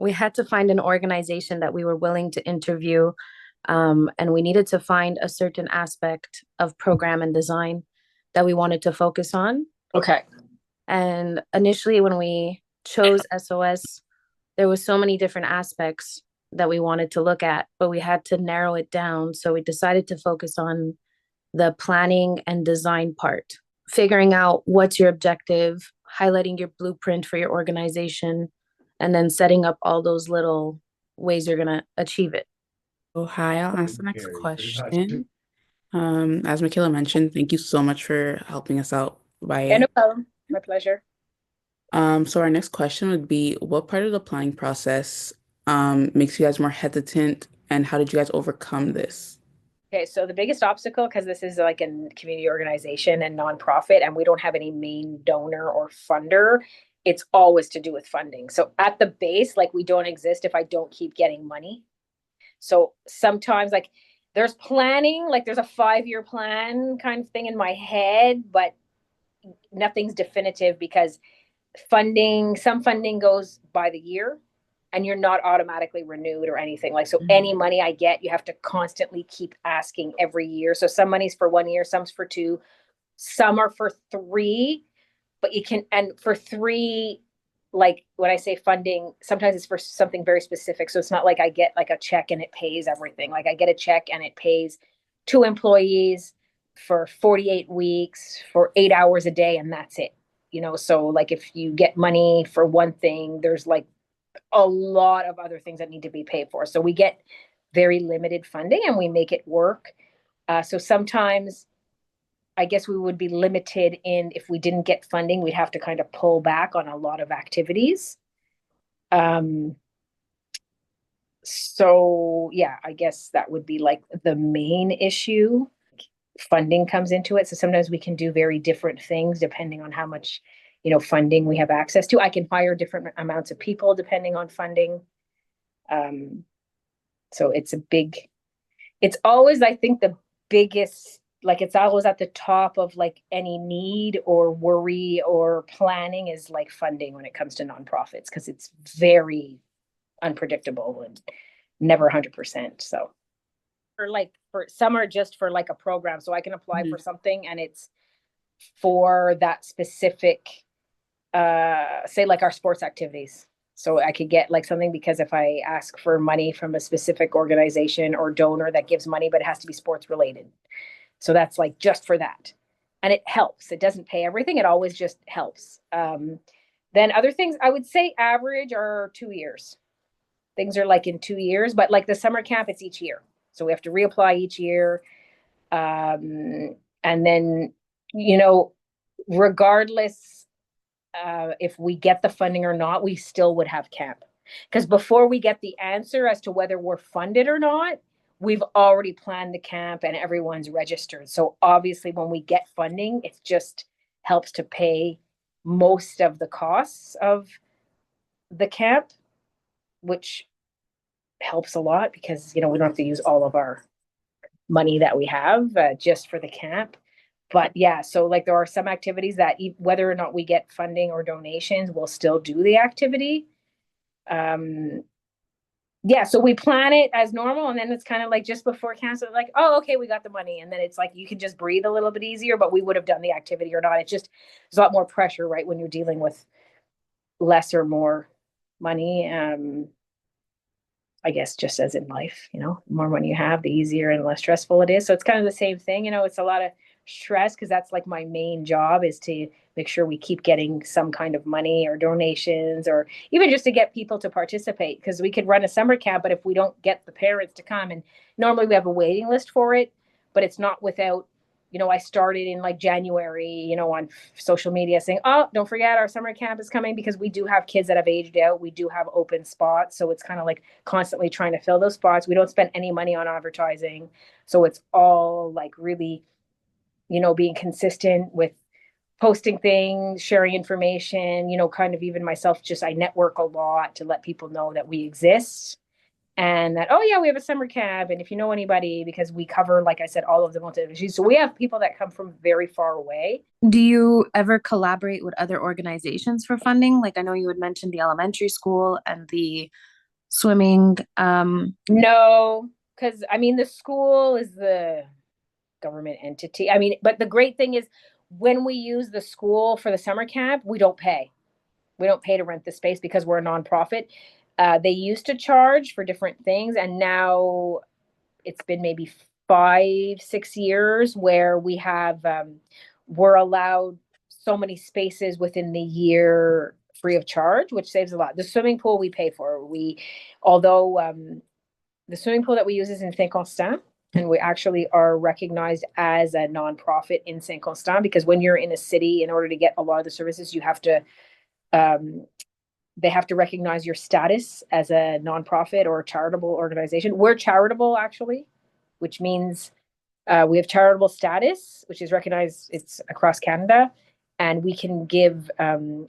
we had to find an organization that we were willing to interview, and we needed to find a certain aspect of program and design that we wanted to focus on. Okay. And initially, when we chose SOS, there was so many different aspects that we wanted to look at, but we had to narrow it down. So we decided to focus on the planning and design part, figuring out what's your objective, highlighting your blueprint for your organization, and then setting up all those little ways you're going to achieve it. Oh, hi, I'll ask the next question. As Michaela mentioned, thank you so much for helping us out Yeah, no by problem. My pleasure. so our next question would be, what part of the planning process makes you guys more hesitant, and how did you guys overcome this? Okay, so the biggest obstacle, because this is like a community organization and nonprofit, and we don't have any main donor or funder, it's always to do with funding. So at the base, like we don't exist if I don't keep getting money. So sometimes like there's planning, like there's a 5-year plan kind of thing in my head, but nothing's definitive because some funding goes by the year and you're not automatically renewed or anything. Like, so any money I get, you have to constantly keep asking every year. So some money's for 1 year, some's for 2, some are for 3, but you can, and for 3, like when I say funding, sometimes it's for something very specific. So it's not like I get like a check and it pays everything. Like I get a check and it pays 2 employees for 48 weeks for 8 hours a day, and that's it. So like if you get money for one thing, there's like a lot of other things that need to be paid for. So we get very limited funding and we make it work. So sometimes I guess we would be limited in, if we didn't get funding, we'd have to kind of pull back on a lot of activities. So yeah, I guess that would be like the main issue. Funding comes into it. So sometimes we can do very different things depending on how much, funding we have access to. I can hire different amounts of people depending on funding. So it's always, I think, the biggest, like it's always at the top of like any need or worry or planning is like funding when it comes to nonprofits, because it's very unpredictable and never 100%. So for some are just for like a program. So I can apply for something and it's for that specific, say like our sports activities. So I could get like something, because if I ask for money from a specific organization or donor that gives money, but it has to be sports related. So that's like just for that. And it helps. It doesn't pay everything. It always just helps. Then other things I would say average are 2 years. Things are like in 2 years, but like the summer camp, it's each year. So we have to reapply each year. And then, regardless if we get the funding or not, we still would have camp. Because before we get the answer as to whether we're funded or not, we've already planned the camp and everyone's registered. So obviously when we get funding, it just helps to pay most of the costs of the camp, which helps a lot because, we don't have to use all of our money that we have just for the camp. But yeah, so like there are some activities that whether or not we get funding or donations, we'll still do the activity. Yeah, so we plan it as normal, and then it's kind of like just before cancel, like, oh, okay, we got the money, and then it's like you can just breathe a little bit easier, but we would have done the activity or not. It's just there's a lot more pressure, right, when you're dealing with less or more money. I guess just as in life, the more money you have, the easier and less stressful it is. So it's kind of the same thing, it's a lot of stress because that's like my main job is to make sure we keep getting some kind of money or donations, or even just to get people to participate, because we could run a summer camp, but if we don't get the parents to come, and normally we have a waiting list for it, but it's not without, I started in like January, on social media saying, oh, don't forget our summer camp is coming, because we do have kids that have aged out. We do have open spots. So it's kind of like constantly trying to fill those spots. We don't spend any money on advertising. So it's all like really, being consistent with posting things, sharing information, kind of even myself, just I network a lot to let people know that we exist. And that, oh yeah, we have a summer camp, and if you know anybody, because we cover, like I said, all of the multi-issues, so we have people that come from very far away. Do you ever collaborate with other organizations for funding? Like I know you had mentioned the elementary school and the swimming? No, because I mean, the school is the government entity. I mean, but the great thing is when we use the school for the summer camp, we don't pay. We don't pay to rent the space because we're a nonprofit. They used to charge for different things, and now it's been maybe 5, 6 years where we're allowed so many spaces within the year free of charge, which saves a lot. The swimming pool we pay for. Although the swimming pool that we use is in Saint Constant, and we actually are recognized as a nonprofit in Saint Constant because when you're in a city, in order to get a lot of the services, you have to they have to recognize your status as a nonprofit or a charitable organization. We're charitable, actually, which means we have charitable status, which is recognized. It's across Canada, and we can give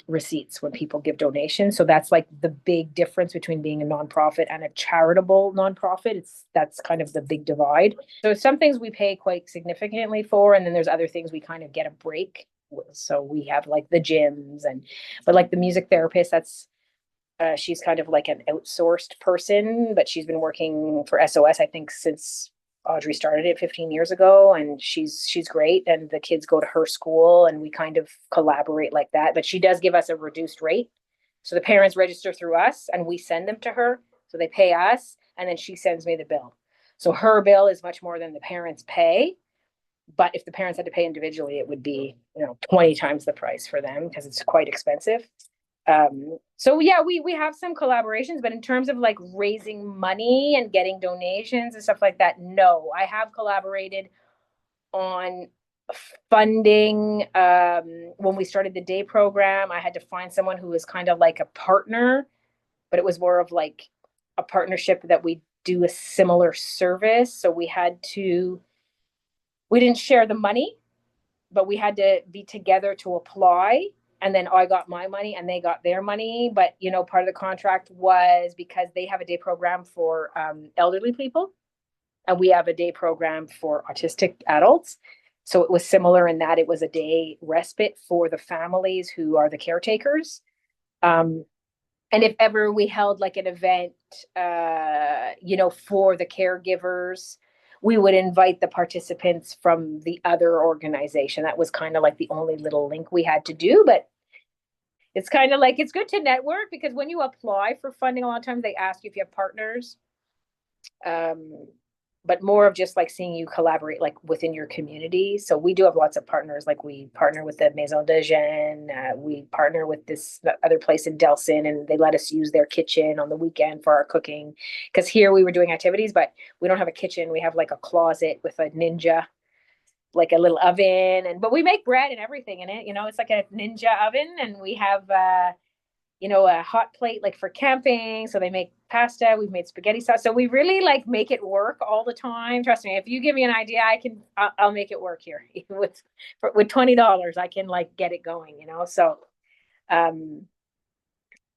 receipts when people give donations. So that's like the big difference between being a nonprofit and a charitable nonprofit. That's kind of the big divide. So some things we pay quite significantly for, and then there's other things we kind of get a break. So we have like the gyms but like the music therapist, she's kind of like an outsourced person, but she's been working for SOS, I think, since Audrey started it 15 years ago, and she's great. And the kids go to her school, and we kind of collaborate like that. But she does give us a reduced rate, so the parents register through us, and we send them to her. So they pay us, and then she sends me the bill. So her bill is much more than the parents pay. But if the parents had to pay individually, it would be 20 times the price for them because it's quite expensive. So yeah, we have some collaborations, but in terms of like raising money and getting donations and stuff like that, no. I have collaborated on funding. When we started the day program, I had to find someone who was kind of like a partner, but it was more of like a partnership that we do a similar service. So we didn't share the money, but we had to be together to apply. And then I got my money and they got their money. But, part of the contract was because they have a day program for elderly people, and we have a day program for autistic adults. So it was similar in that it was a day respite for the families who are the caretakers. And if ever we held like an event, for the caregivers, we would invite the participants from the other organization. That was kind of like the only little link we had to do. But it's kind of like, it's good to network because when you apply for funding, a lot of times they ask you if you have partners. But more of just like seeing you collaborate like within your community. So we do have lots of partners. Like we partner with the Maison de Jeanne. We partner with this other place in Delson, and they let us use their kitchen on the weekend for our cooking. Because here we were doing activities, but we don't have a kitchen. We have like a closet with a ninja, like a little oven, but we make bread and everything in it. It's like a ninja oven, and we have a hot plate like for camping. So they make pasta. We've made spaghetti sauce. So we really like make it work all the time. Trust me, if you give me an idea, I'll make it work here. with $20, I can like get it going. So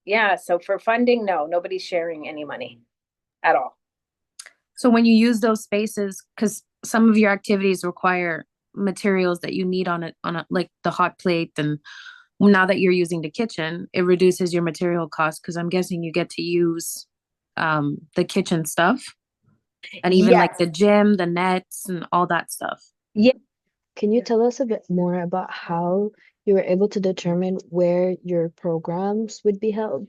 yeah. So for funding, no, nobody's sharing any money at all. So when you use those spaces, because some of your activities require materials that you need on a like the hot plate, and now that you're using the kitchen, it reduces your material cost because I'm guessing you get to use the kitchen stuff and even like the gym, the nets, and all that stuff. Yeah. Can you tell us a bit more about how you were able to determine where your programs would be held?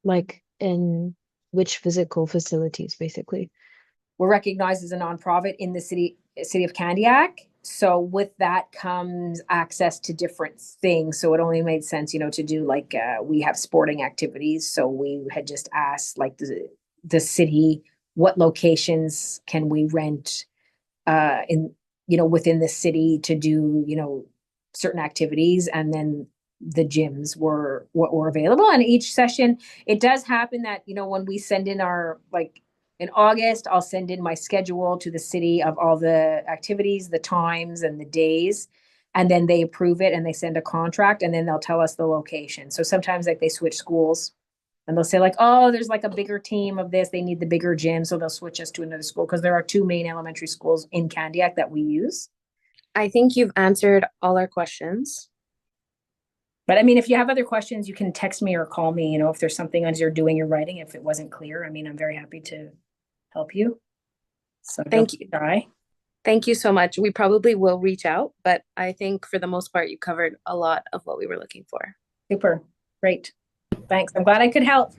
Like in which physical facilities, basically? We're recognized as a nonprofit in the city of Candiac. So with that comes access to different things. So it only made sense, to do like we have sporting activities. So we had just asked like the city, what locations can we rent in within the city to do certain activities, and then the gyms were what were available. And each session, it does happen that when we send in our like in August, I'll send in my schedule to the city of all the activities, the times, and the days. And then they approve it and they send a contract, and then they'll tell us the location. So sometimes like they switch schools and they'll say like, oh, there's like a bigger team of this. They need the bigger gym. So they'll switch us to another school because there are two main elementary schools in Candiac that we use. I think you've answered all our questions. But I mean, if you have other questions, you can text me or call me, if there's something as you're doing your writing, if it wasn't clear, I mean, I'm very happy to help you. So Thank you. try. Thank you so much. We probably will reach out, but I think for the most part, you covered a lot of what we were looking for. Super. Great. Thanks. I'm glad I could help.